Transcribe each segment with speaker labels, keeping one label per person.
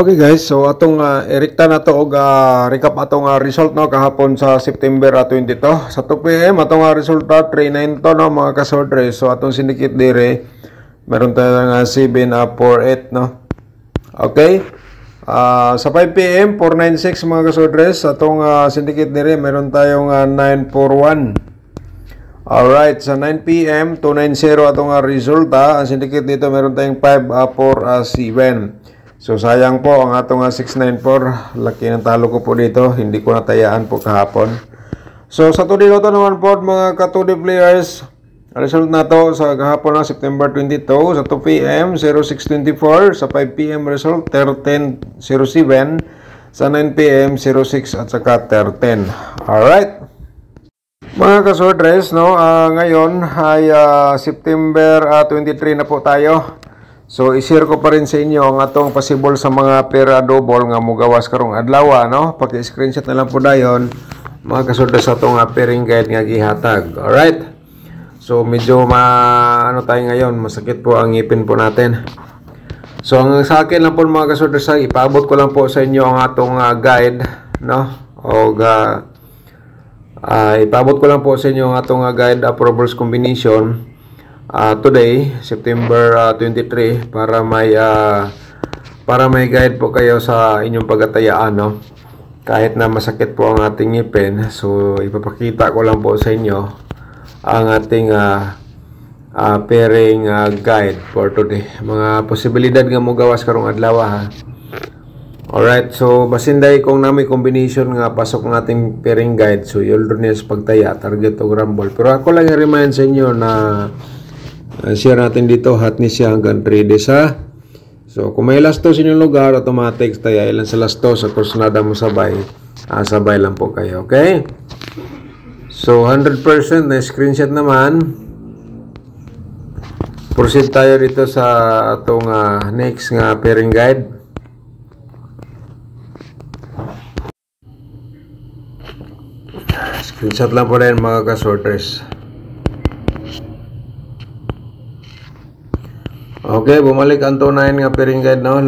Speaker 1: Okay guys, so atong irikta na to og recap atong result no kahapon sa September 22 sa 2 PM atong resulta 39 to no mga kasordre. So atong syndicate dire meron tayong 748 no. Okay? Sa 5 PM 496 mga kasordre sa atong syndicate dire meron tayong 941. Alright, sa 9 PM 290 atong resulta. Ang syndicate dito meron tayong 547. So sayang po ang atong 694. Laki ng talo ko po dito. Hindi ko natayaan po kahapon. So sa 2 Dota naman po mga ka-2D players, result na to sa kahapon ng September 22 sa 2 PM 0624, sa 5 PM result 1307, sa 9 PM 06 at saka 13. Alright. Mga kasordres, no, ngayon ay September 23 na po tayo. So i-share ko pa rin sa inyo ang atong possible sa mga pera double nga mugawas karong adlaw, no. Paki-screenshot na lang po dayon mga kasordres sa atong pairing guide nga gihatag. Alright. So medyo ano tayo ngayon, masakit po ang ngipin po natin. So ang sa akin lang po mga kasordres, ipaabot ko lang po sa inyo ang atong guide, no. O ipaabot ko lang po sa inyo ang atong guide approvals combination today, September 23, para may guide po kayo sa inyong pagtatayaan, no? Kahit na masakit po ang ating ngipin, so ipapakita ko lang po sa inyo ang ating pairing guide for today. Mga posibilidad nga mo gawas karong adlaw, ha. Alright, so basinday kung na may combination nga pasok ng ating pairing guide, so you'll learn sa pagtaya, target o rumble. Pero ako lang i-remind sa inyo na share natin dito hot ni siya hanggang 3 days, ha. So kung may lastos inyong lugar, automatic taya ilan sa lastos at kung nada mo sabay, sabay lang po kayo, okay? So 100% na screenshot naman. Proceed tayo dito sa atong next nga pairing guide. Screenshot lang po rin mga kasorters. Okay, bumalik ang 29 nga pairing guide, no?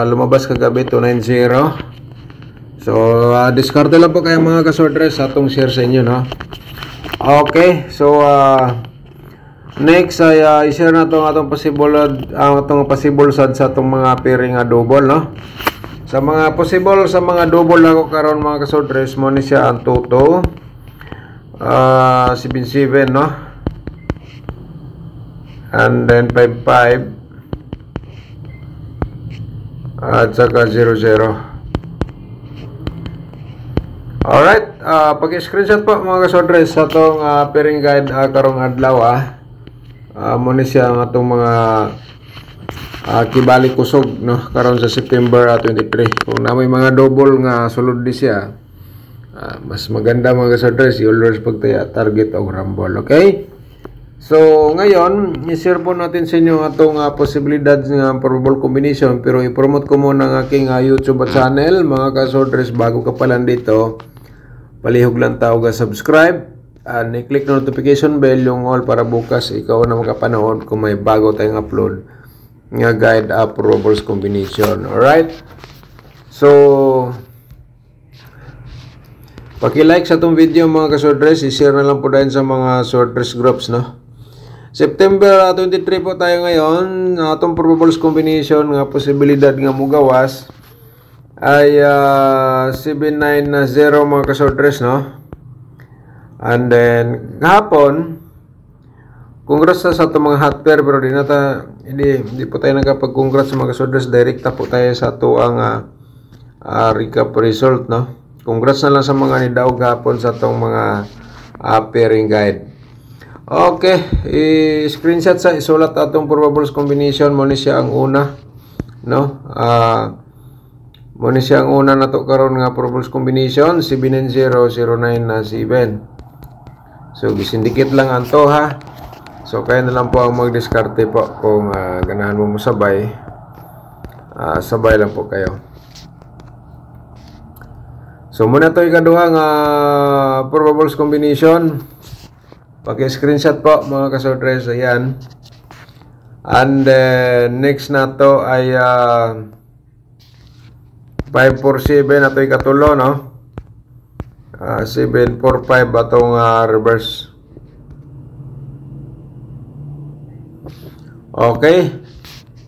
Speaker 1: Lumabas kagabi 290. So discard lang po kayo mga kasorters sa atong share sa inyo, no? Okay, so next ay i-share na itong atong possible sad sa atong mga pairing double, no? Sa mga possible sa mga double ako karon mga kasorters, mo ni siya ang toto 77, no? And then 55 at saka 00. Alright, pag-screenshot po mga kasordres sa itong pairing guide karong adlaw, muna siya ang atong mga kibalik kusog, no, karon sa September 23. Kung na may mga double nga sulod di siya, mas maganda mga kasordres, always pagtaya target o rumble, okay? So ngayon, i-share po natin sa inyo atong posibilidad ng probable combination, pero i-promote ko muna ang aking YouTube channel mga kasordres. Bago ka pa lang dito, palihog lang tao ga subscribe and i-click na notification bell yung all para bukas ikaw na makapanood kung may bago tayong upload nga guide probables combination. Alright, so paki-like sa itong video mga kasordres, i-share na lang po dahil sa mga swordress groups, no? September 23 po tayo ngayon. Atong probables combination nga posibilidad nga mugawas ay 790 mga kasordres, no? And then hapon, congrats sa itong mga hot pair, pero hindi po tayo nagkapag-congrats mga kasordres. Direkta po tayo sa ito ang recap result, no? Congrats na lang sa mga nidaog hapon sa itong mga pairing guide. Okay, i-screenshot sa isulat atong probables combination. Mo ni siya ang una, no? Mo ni siya ang una na to karon nga probables combination 7900997. So gisindikit lang ang to, ha. So kaya na lang po ang mag-discarte po kung ganahan mo sabay. Sabay lang po kayo. So muna to ikaduha nga probables combination. Paki-screenshot po mga kasordres, ayan. And next na to ay 547 ato ikatulo, no? 745 atong reverse. Okay.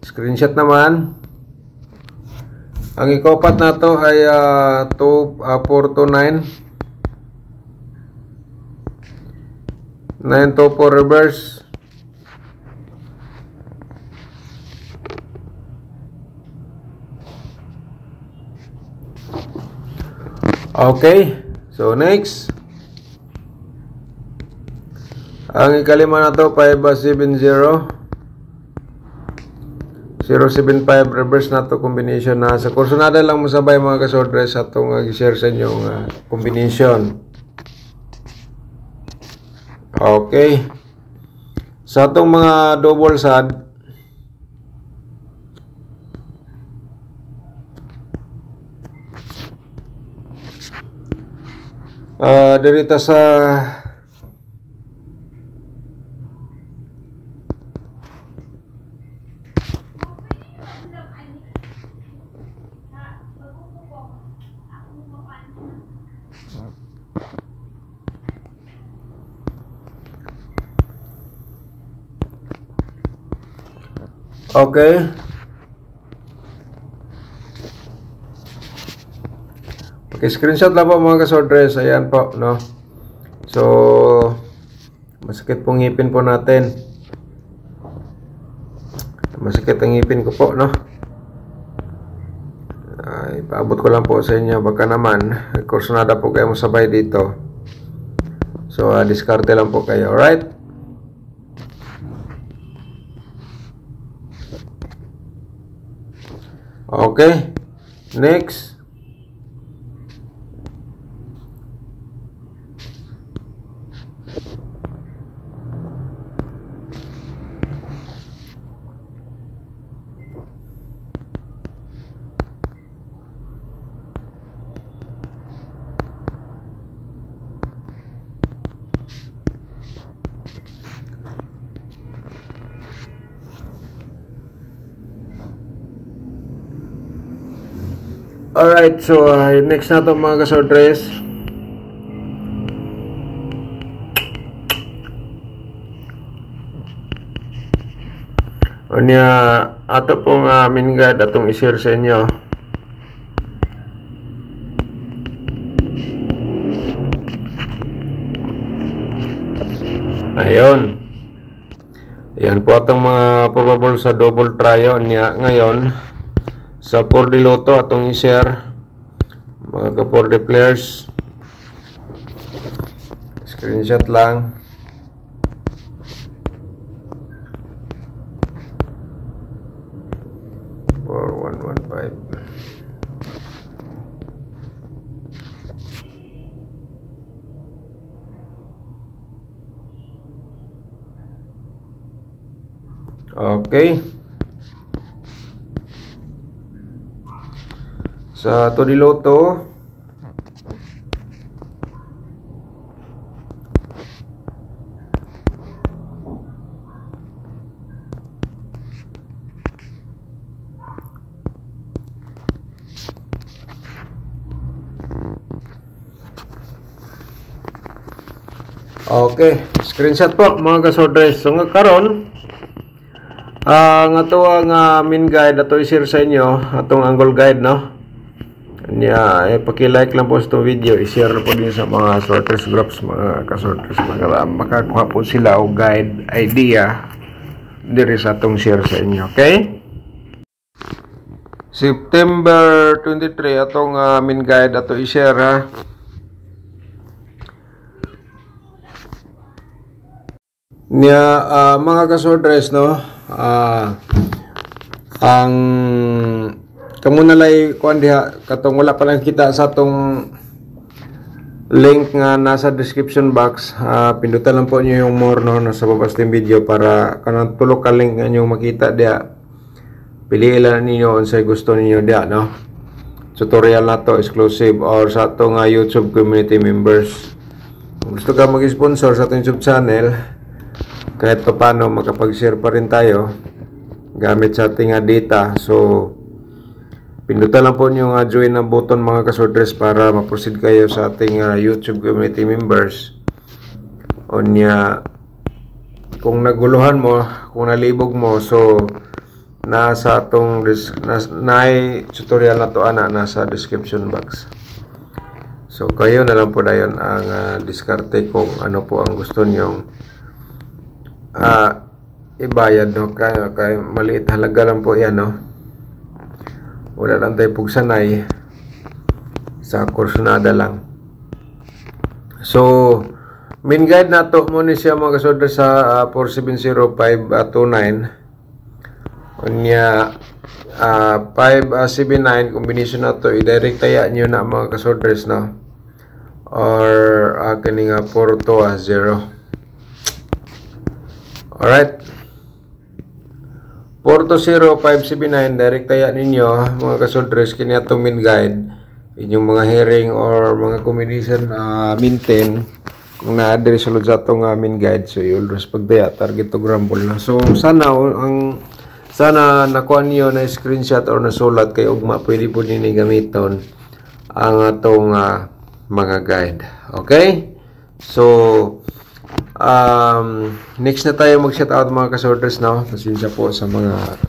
Speaker 1: Screenshot naman. Ang ikopat na to ay 429. 924 reverse. Okay. So next. Ang ikalima na to 570. 075 reverse na to combination na sa kursonada lang mo sabay mga kasordres sa itong i-share sa inyong combination. Okay. Sa itong mga double sad, dirita sa okay. Okay, screenshot lang po mga kasordres. Ayan po, no? So, masakit pong ngipin po natin. Masakit ang ngipin ko po, no? Ay, paabot ko lang po sa inyo. Baka naman, kursonada po kayo masabay dito. So, diskarte lang po kayo. Alright? Okay. Next. Alright, so next na ito mga kasordres. Unya, ato pong mingad atong i-share sa inyo. Ayun. Ayan po atong mga probable sa double tryo niya ngayon. Sa 4D Lotto atong i-share mga ka 4D players. Screenshot lang. Okay. Sa Todi Lotto, okay, screenshot po mga kasordres. So nga karon ang atuang main guide ato i-share sa inyo atong angle guide, no? Nya paki-like lang po sa video, i-share na po din sa mga sorters groups mga kasorters, makakuha po sila o guide idea diri sa atong share sa inyo. Okay? September 23 atong main guide ato i-share, ha. Nya mga kasorters, no? Ang kamo nalay kuan diha katong wala pa lang kita sa atong link nga nasa description box. Pindutan lang po niyo yung more, no, nasa babas ng video para kanang tulo ka link nga niyo makita diha. Piliin lang ninyo unsay gusto ninyo diha, no? Tutorial na to exclusive or sa atong YouTube community members. Kung gusto ka mag-sponsor sa atong YouTube channel, kahit pa paano makapag-share pa rin tayo gamit sa ating data. So Pindutan lang po yung join na button mga kasordres para ma-proceed kayo sa ating YouTube community members. O niya, kung naguluhan mo, kung nalibog mo, so nasa atong tutorial na to nasa description box. So kayo na lang po dayon ang diskarte kung ano po ang gusto nyong ibayad, no? Kaya maliit halaga lang po yan, no? Wala lang tayo pugsanay sa kursunada lang. So main guide na to mo ni siya mga kasoda sa 470529. Unya 579 combination na to i-direct taya nyo na mga kasodres, no? Or kani nga 420. Alright, 420579 direct taya ninyo mga kasodres kini atong main guide. Inyong mga hearing or mga combination maintain kung na-address sulod sa atong main guide, so always pagdaya target to grumble na. So sana nakuha niyo na screenshot or nasulat kay ugma pwede po nini gamiton ang atong mga guide. Okay, so next na tayo mag shout out mga kasorders, no? Pasensya po sa mga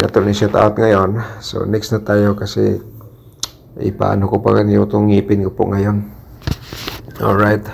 Speaker 1: ato ni shout out ngayon. So next na tayo kasi ipaano ko pa ganito itong ngipin ko po ngayon. Alright.